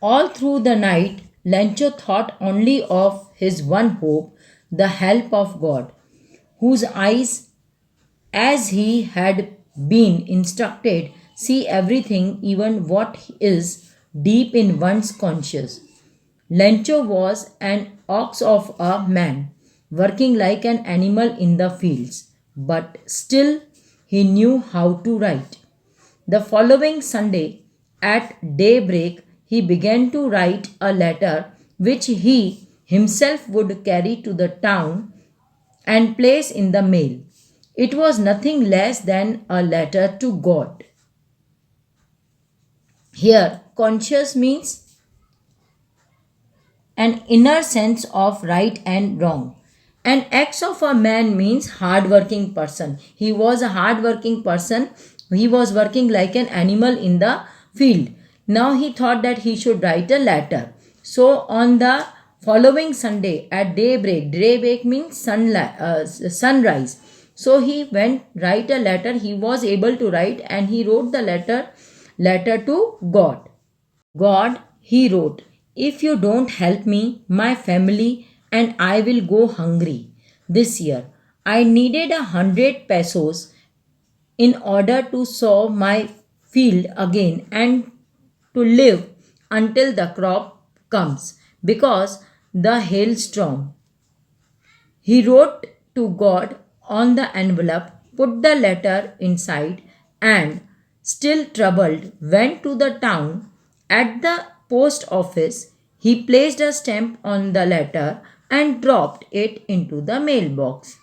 All through the night, Lencho thought only of his one hope, the help of God, whose eyes, as he had been instructed, see everything, even what is deep in one's conscience. Lencho was an ox of a man, working like an animal in the fields, but still he knew how to write. The following Sunday, at daybreak, he began to write a letter which he himself would carry to the town and place in the mail. It was nothing less than a letter to God. Here, conscious means an inner sense of right and wrong. An ex of a man means hard-working person. He was a hard-working person. He was working like an animal in the field. Now he thought that he should write a letter. So on the following Sunday at daybreak, daybreak means sunrise. So he went write a letter. He was able to write and he wrote the letter to God. God, he wrote, if you don't help me, my family and I will go hungry this year. I needed 100 pesos in order to sow my field again and to live until the crop comes because the hailstorm. He wrote to God on the envelope, put the letter inside, and, still troubled, went to the town. At the post office, he placed a stamp on the letter and dropped it into the mailbox.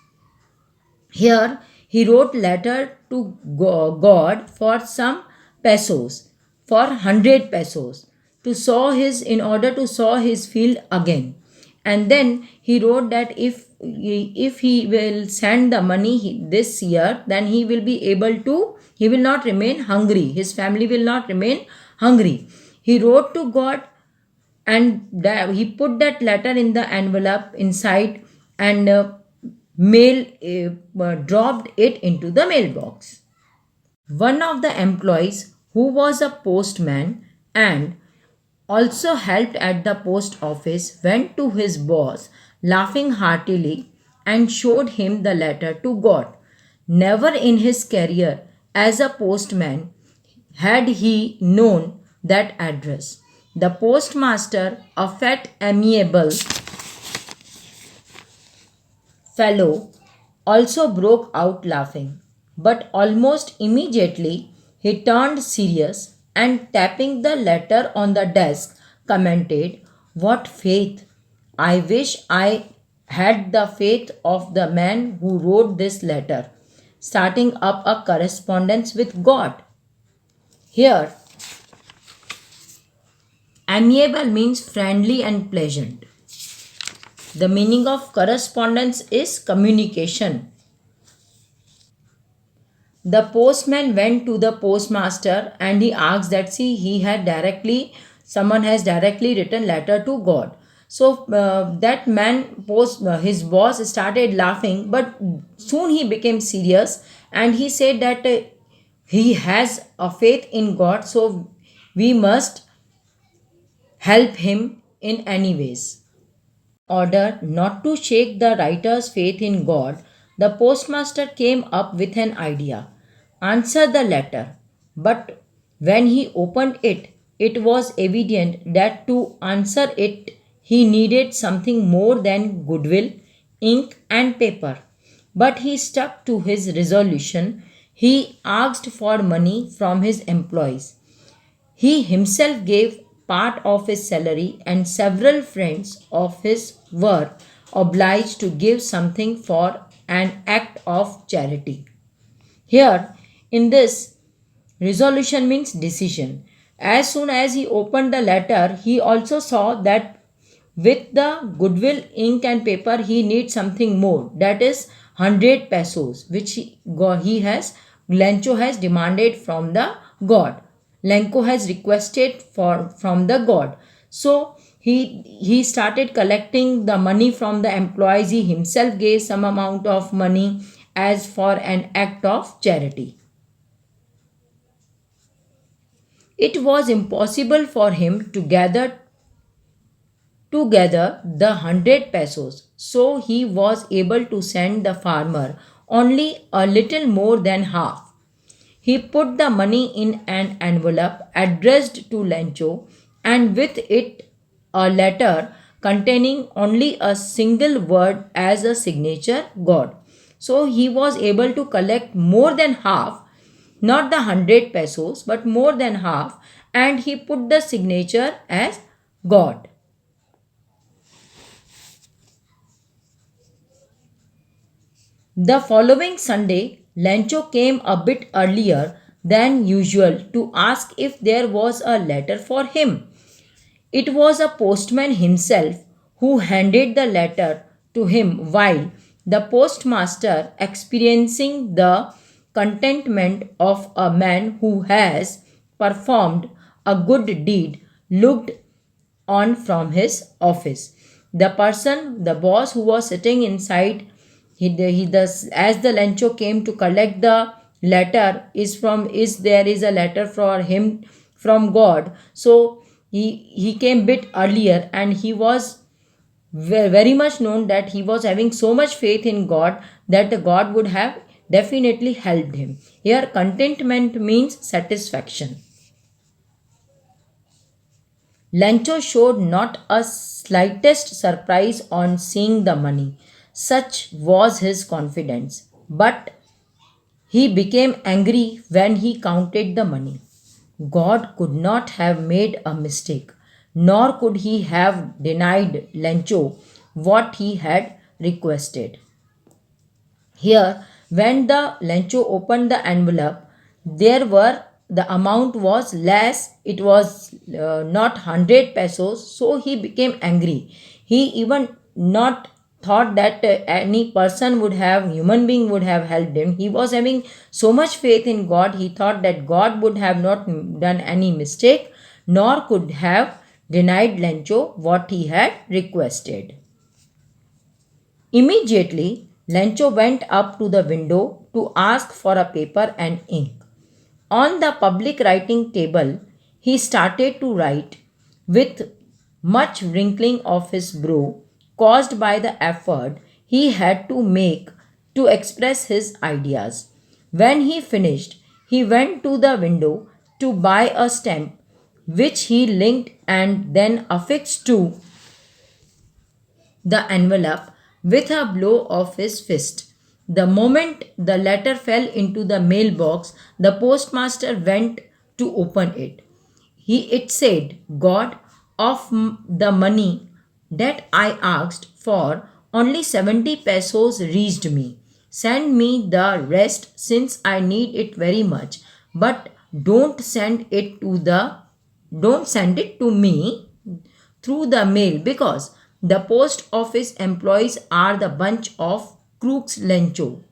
Here he wrote letter to God for some pesos, for 100 pesos, to sow his in order to sow his field again. And then he wrote that if he will send the money this year, then he will be able to he will not remain hungry. His family will not remain hungry. He wrote to God and he put that letter in the envelope inside and dropped it into the mailbox. One of the employees who was a postman and also helped at the post office went to his boss laughing heartily and showed him the letter to God. Never in his career as a postman had he known that address. The postmaster, a fat, amiable fellow, also broke out laughing. But almost immediately he turned serious and tapping the letter on the desk commented, what faith! I wish I had the faith of the man who wrote this letter, starting up a correspondence with God. Here, amiable means friendly and pleasant. The meaning of correspondence is communication. The postman went to the postmaster and he asked that see he had directly someone has directly written letter to God. So that man his boss started laughing, but soon he became serious and he said that he has a faith in God, so we must help him in any ways. Order not to shake the writer's faith in God, the postmaster came up with an idea. Answer the letter. But when he opened it, it was evident that to answer it, he needed something more than goodwill, ink, and paper. But he stuck to his resolution. He asked for money from his employees. He himself gave part of his salary, and several friends of his were obliged to give something for an act of charity. Here, in this, resolution means decision. As soon as he opened the letter, he also saw that with the goodwill, ink, and paper, he needs something more. That is 100 pesos, which Lencho has demanded from the god. Lenko has requested for from the god. So he started collecting the money from the employees. He himself gave some amount of money as for an act of charity. It was impossible for him to gather together the 100 pesos, so he was able to send the farmer only a little more than half. He put the money in an envelope addressed to Lencho and with it a letter containing only a single word as a signature, God. So he was able to collect more than half, not the 100 pesos, but more than half, and he put the signature as God. The following Sunday, Lencho came a bit earlier than usual to ask if there was a letter for him. It was a postman himself who handed the letter to him while the postmaster, experiencing the contentment of a man who has performed a good deed, looked on from his office. The person, the boss who was sitting inside, as the Lencho came to collect the letter, is there is a letter for him from God. So he came bit earlier, and he was very much known that he was having so much faith in God that the God would have definitely helped him. Here, contentment means satisfaction. Lencho showed not a slightest surprise on seeing the money. Such was his confidence. But he became angry when he counted the money. God could not have made a mistake, nor could he have denied Lencho what he had requested. Here, when the Lencho opened the envelope, the amount was less. It was not 100 pesos. So he became angry. He even not thought that any person would have, human being would have helped him. He was having so much faith in God. He thought that God would have not done any mistake, nor could have denied Lencho what he had requested. Immediately, Lencho went up to the window to ask for a paper and ink. On the public writing table, he started to write with much wrinkling of his brow caused by the effort he had to make to express his ideas. When he finished, he went to the window to buy a stamp which he linked and then affixed to the envelope with a blow of his fist. The moment the letter fell into the mailbox, the postmaster went to open it. It said, God, of the money that I asked for, only 70 pesos reached me. Send me the rest since I need it very much. But don't send it to me through the mail because the post office employees are the bunch of crooks, Lencho.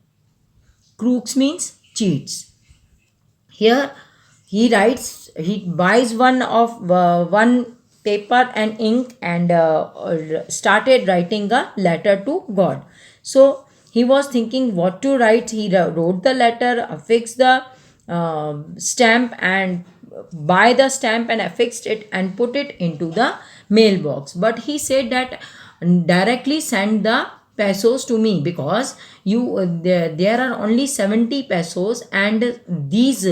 Crooks means cheats. Here he buys one paper and ink and started writing a letter to God. So he was thinking what to write. He wrote the letter, affixed the stamp, and buy the stamp and affixed it and put it into the mailbox. But he said that directly send the pesos to me because there are only 70 pesos, and these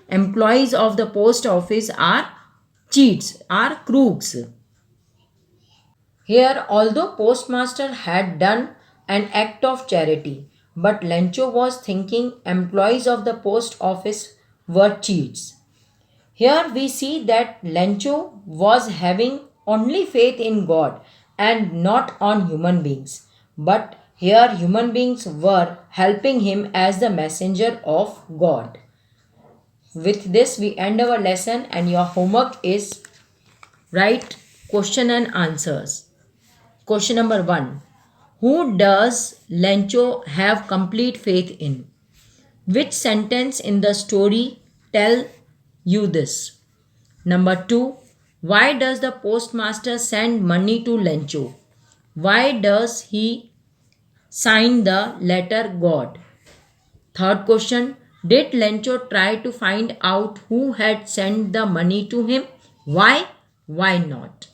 employees of the post office are cheats, are crooks. Here, although postmaster had done an act of charity, but Lencho was thinking employees of the post office were cheats. Here we see that Lencho was having only faith in God and not on human beings. But here human beings were helping him as the messenger of God. With this, we end our lesson, and your homework is write question and answers. Question number 1. Who does Lencho have complete faith in? Which sentence in the story tell you this? Number 2. Why does the postmaster send money to Lencho? Why does he sign the letter God? Third question. Did Lencho try to find out who had sent the money to him? Why? Why not?